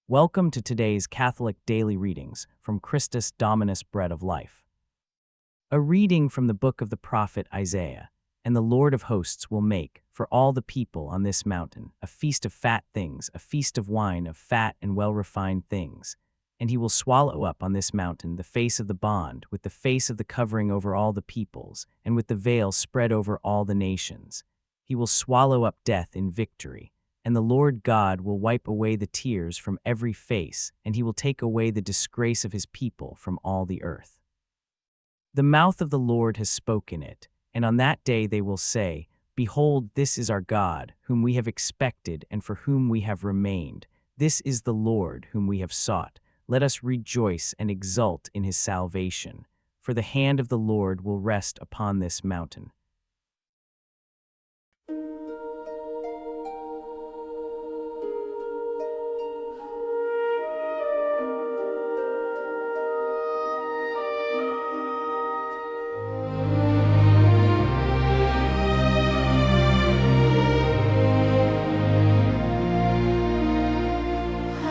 Welcome to today's Catholic Daily Readings from Christus Dominus Bread of Life. A reading from the book of the prophet Isaiah. And the Lord of hosts will make, for all the people on this mountain, a feast of fat things, a feast of wine of fat and well-refined things. And he will swallow up on this mountain the face of the bond, with the face of the covering over all the peoples, and with the veil spread over all the nations. He will swallow up death in victory. And the Lord God will wipe away the tears from every face, and he will take away the disgrace of his people from all the earth. The mouth of the Lord has spoken it, and on that day they will say, Behold, this is our God, whom we have expected and for whom we have remained. This is the Lord whom we have sought. Let us rejoice and exult in his salvation. For the hand of the Lord will rest upon this mountain.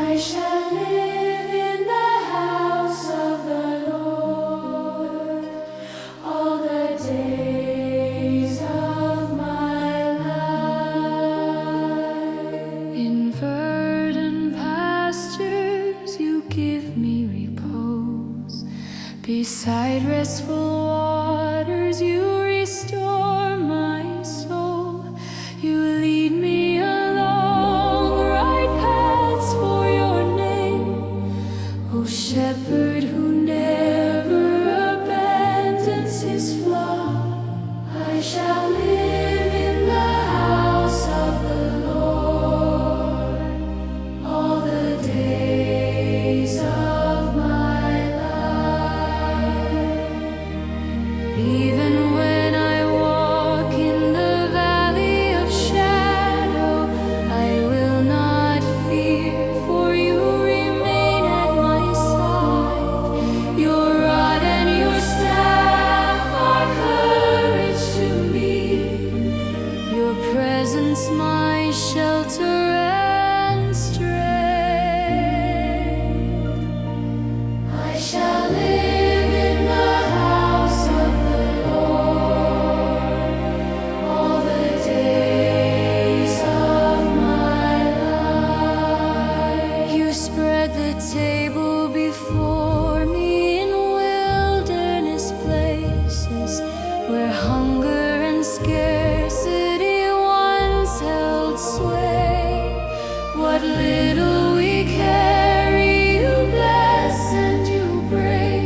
I shall live in the house of the Lord all the days of my life. In verdant pastures you give me repose. Beside restful waters you restore my soul. You lead me along right paths for your name, O shepherd who never abandons his flock. I shall live in the house of the Lord all the days of my life. Even when I walk in the valley of shadow, I will not fear, for you remain at my side. Your rod and your staff are courage to me. Your presence my shelter and strength. I shall live in the house of the Lord all the days of my life. You spread the table before me in wilderness places, where hunger and scarcity once held sway. What little we carry, you bless and you break,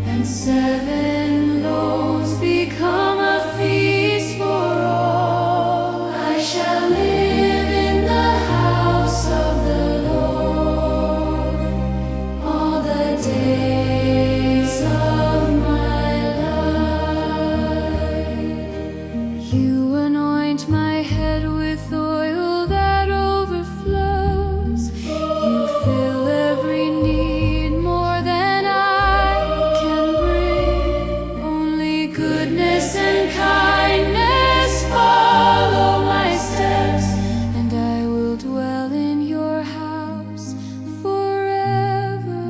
and 7 loaves become a feast for all. I shall live in the house of the Lord all the days of my life. You anoint my head with oil that overflows. You fill every need more than I can bring. Only goodness and kindness follow my steps, and I will dwell in your house forever.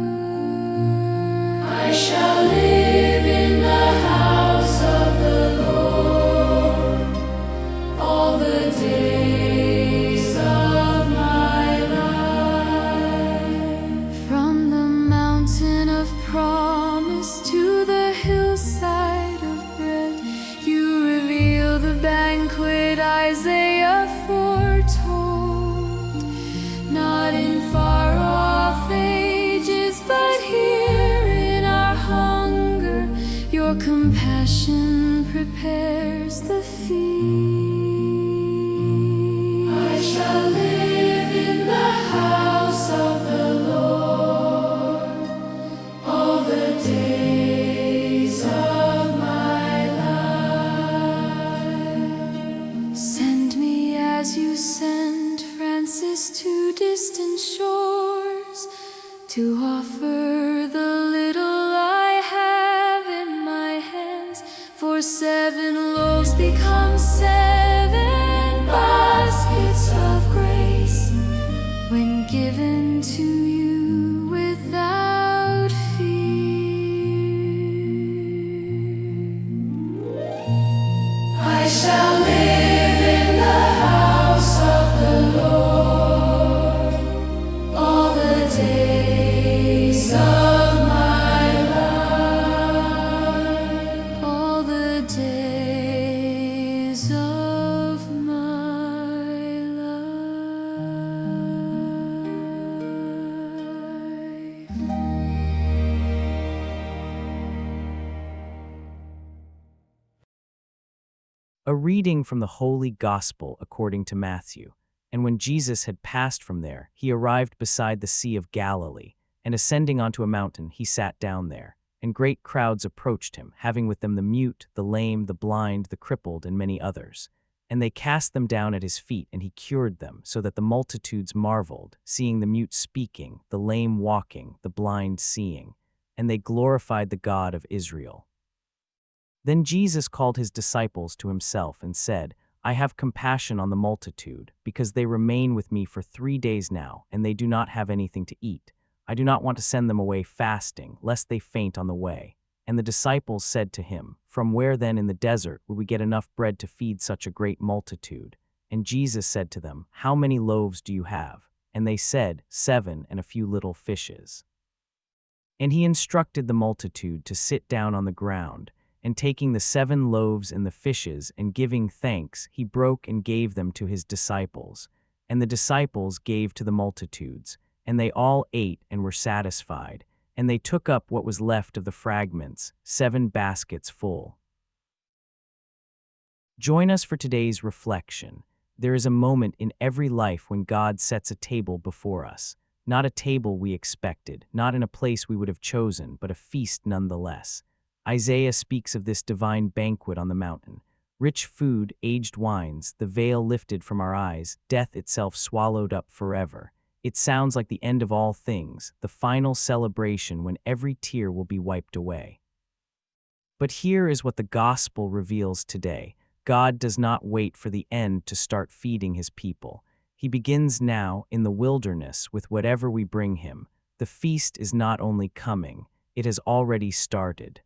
I shall live in the house of the Lord all the days of my life. From the mountain of promise to the hillside of bread, you reveal the banquet Isaiah foretold. Not in far off ages, but here in our hunger, your compassion prepares the feast. I shall live in the house of the Lord all the days of my life. Send me as you sent Francis to distant shores, to offer the little I have in my hands. For 7 loaves become 7 baskets of grace when given to A reading from the Holy Gospel according to Matthew. And when Jesus had passed from there, he arrived beside the Sea of Galilee, and ascending onto a mountain, he sat down there. And great crowds approached him, having with them the mute, the lame, the blind, the crippled, and many others. And they cast them down at his feet, and he cured them, so that the multitudes marveled, seeing the mute speaking, the lame walking, the blind seeing. And they glorified the God of Israel. Then Jesus called his disciples to himself and said, I have compassion on the multitude, because they remain with me for 3 days now, and they do not have anything to eat. I do not want to send them away fasting, lest they faint on the way. And the disciples said to him, From where then in the desert would we get enough bread to feed such a great multitude? And Jesus said to them, How many loaves do you have? And they said, 7, and a few little fishes. And he instructed the multitude to sit down on the ground. And taking the 7 loaves and the fishes, and giving thanks, he broke and gave them to his disciples. And the disciples gave to the multitudes. And they all ate and were satisfied. And they took up what was left of the fragments, 7 baskets full. Join us for today's reflection. There is a moment in every life when God sets a table before us. Not a table we expected, not in a place we would have chosen, but a feast nonetheless. Isaiah speaks of this divine banquet on the mountain. Rich food, aged wines, the veil lifted from our eyes, death itself swallowed up forever. It sounds like the end of all things, the final celebration when every tear will be wiped away. But here is what the gospel reveals today. God does not wait for the end to start feeding his people. He begins now in the wilderness with whatever we bring him. The feast is not only coming, it has already started.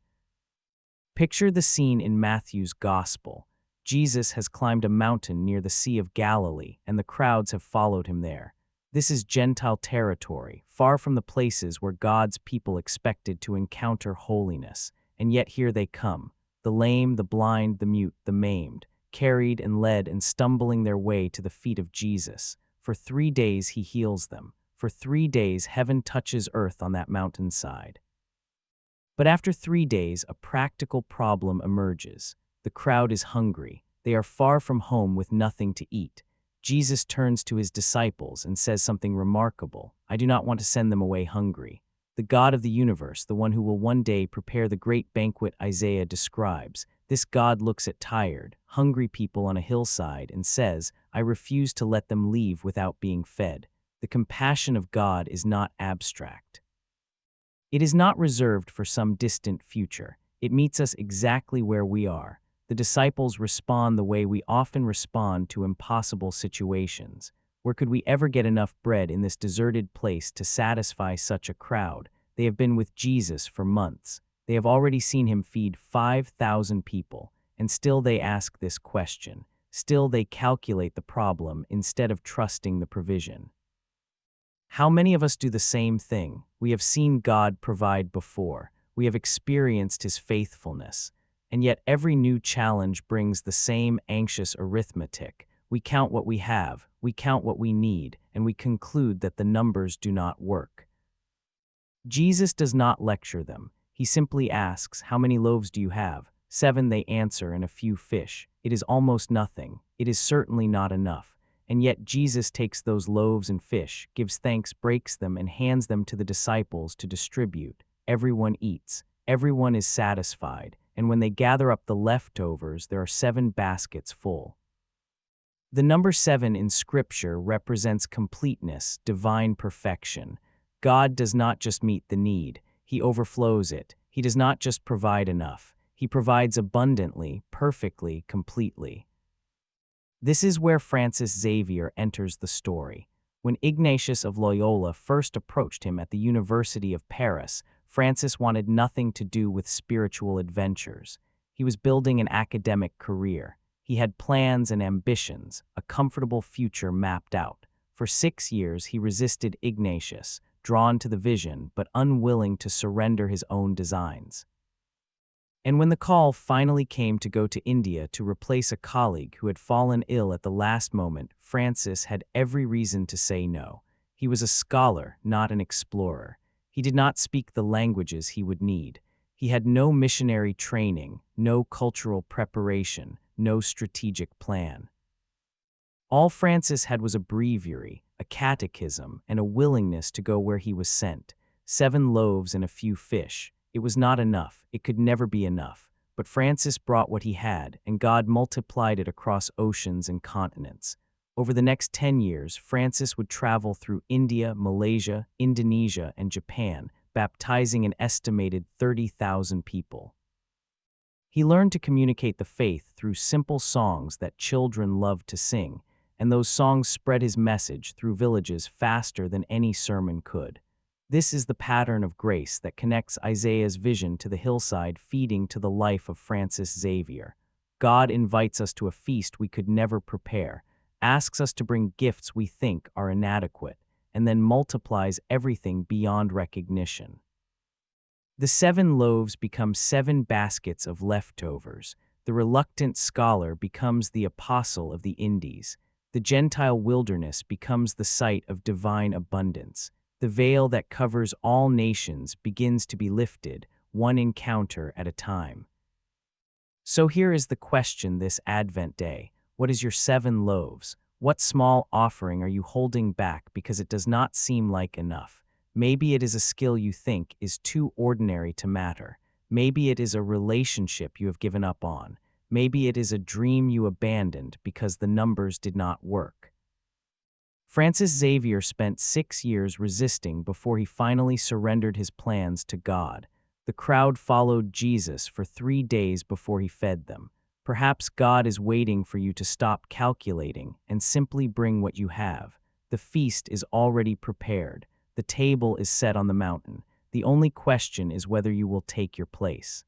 Picture the scene in Matthew's Gospel. Jesus has climbed a mountain near the Sea of Galilee, and the crowds have followed him there. This is Gentile territory, far from the places where God's people expected to encounter holiness. And yet here they come, the lame, the blind, the mute, the maimed, carried and led and stumbling their way to the feet of Jesus. For 3 days he heals them. For 3 days heaven touches earth on that mountainside. But after 3 days, a practical problem emerges. The crowd is hungry. They are far from home with nothing to eat. Jesus turns to his disciples and says something remarkable. I do not want to send them away hungry. The God of the universe, the one who will one day prepare the great banquet Isaiah describes, this God looks at tired, hungry people on a hillside and says, I refuse to let them leave without being fed. The compassion of God is not abstract. It is not reserved for some distant future. It meets us exactly where we are. The disciples respond the way we often respond to impossible situations. Where could we ever get enough bread in this deserted place to satisfy such a crowd? They have been with Jesus for months. They have already seen him feed 5,000 people, and still they ask this question. Still they calculate the problem instead of trusting the provision. How many of us do the same thing? We have seen God provide before. We have experienced his faithfulness. And yet every new challenge brings the same anxious arithmetic. We count what we have, we count what we need, and we conclude that the numbers do not work. Jesus does not lecture them. He simply asks, How many loaves do you have? 7, they answer, and a few fish. It is almost nothing. It is certainly not enough. And yet Jesus takes those loaves and fish, gives thanks, breaks them, and hands them to the disciples to distribute. Everyone eats. Everyone is satisfied. And when they gather up the leftovers, there are 7 baskets full. The number 7 in Scripture represents completeness, divine perfection. God does not just meet the need. He overflows it. He does not just provide enough. He provides abundantly, perfectly, completely. This is where Francis Xavier enters the story. When Ignatius of Loyola first approached him at the University of Paris, Francis wanted nothing to do with spiritual adventures. He was building an academic career. He had plans and ambitions, a comfortable future mapped out. For 6 years he resisted Ignatius, drawn to the vision but unwilling to surrender his own designs. And when the call finally came to go to India to replace a colleague who had fallen ill at the last moment, Francis had every reason to say no. He was a scholar, not an explorer. He did not speak the languages he would need. He had no missionary training, no cultural preparation, no strategic plan. All Francis had was a breviary, a catechism, and a willingness to go where he was sent. 7 loaves and a few fish. It was not enough. It could never be enough. But Francis brought what he had, and God multiplied it across oceans and continents. Over the next 10 years, Francis would travel through India, Malaysia, Indonesia, and Japan, baptizing an estimated 30,000 people. He learned to communicate the faith through simple songs that children loved to sing, and those songs spread his message through villages faster than any sermon could. This is the pattern of grace that connects Isaiah's vision to the hillside feeding to the life of Francis Xavier. God invites us to a feast we could never prepare, asks us to bring gifts we think are inadequate, and then multiplies everything beyond recognition. The 7 loaves become 7 baskets of leftovers. The reluctant scholar becomes the apostle of the Indies. The Gentile wilderness becomes the site of divine abundance. The veil that covers all nations begins to be lifted, one encounter at a time. So here is the question this Advent day. What is your 7 loaves? What small offering are you holding back because it does not seem like enough? Maybe it is a skill you think is too ordinary to matter. Maybe it is a relationship you have given up on. Maybe it is a dream you abandoned because the numbers did not work. Francis Xavier spent 6 years resisting before he finally surrendered his plans to God. The crowd followed Jesus for 3 days before he fed them. Perhaps God is waiting for you to stop calculating and simply bring what you have. The feast is already prepared. The table is set on the mountain. The only question is whether you will take your place.